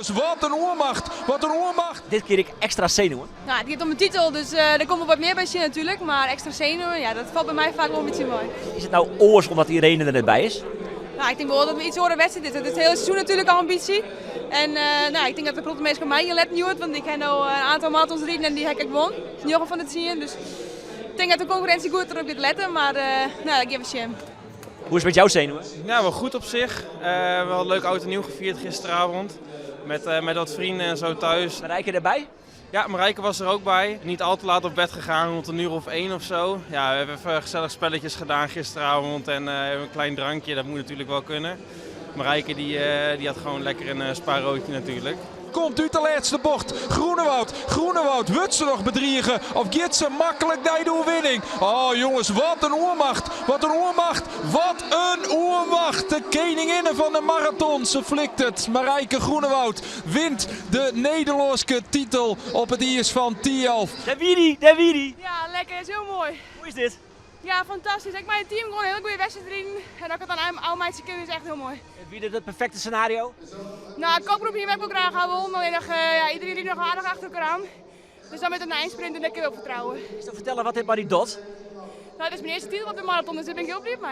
Wat een oermacht, wat een oermacht. Dit keer ik extra zenuwen. Nou, het gaat om de titel, dus er komt wel wat meer bij zin natuurlijk. Maar extra zenuwen, ja, dat valt bij mij vaak wel een beetje mooi. Is het nou oors omdat Irene er net bij is? Nou, ik denk wel dat we iets horen wedstrijd is. Het is het hele seizoen natuurlijk al ambitie. En nou, ik denk dat de grote meest van mij in let niet wordt, want ik heb al een aantal marathons rijden en die heb ik won. Niet van het zien, dus ik denk dat de concurrentie goed erop gaat letten, maar nou, ik geef een shame. Hoe is het met jouw zenuwen? Ja, wel goed op zich. Wel een leuk oud en nieuw gevierd gisteravond. Met wat vrienden en zo thuis. Marijke erbij? Ja, Marijke was er ook bij. Niet al te laat op bed gegaan, rond 1:00 of zo. Ja, we hebben even gezellig spelletjes gedaan gisteravond en een klein drankje, dat moet natuurlijk wel kunnen. Marijke die had gewoon lekker een spaarroodje natuurlijk. Komt uit de laatste bocht. Groenewoud, wordt ze nog bedriegen? Of gaat ze makkelijk naar de overwinning? Oh jongens, wat een oermacht. Wat een oermacht. Wat een oermacht. De koninginne van de marathon. Ze flikt het. Marijke Groenewoud wint de Nederlandse titel op het IS van Tialf. Daar wie. Ja, lekker, is heel mooi. Hoe is dit? Ja, fantastisch. Ik mijn team gewoon een hele goede wedstrijd erin. En dat ik het aan oude meisjes kunnen is echt heel mooi. Wie dit het perfecte scenario? Nou, kopgroep hier heb ik ook graag gewonnen. Alleen nog, ja, iedereen die nog aardig achter elkaar aan. Dus dan met een eindsprint en dat ik wel vertrouwen. Is te vertellen wat dit maar niet doet? Nou, dat is mijn eerste titel op de marathon, dus daar ben ik heel blij mee.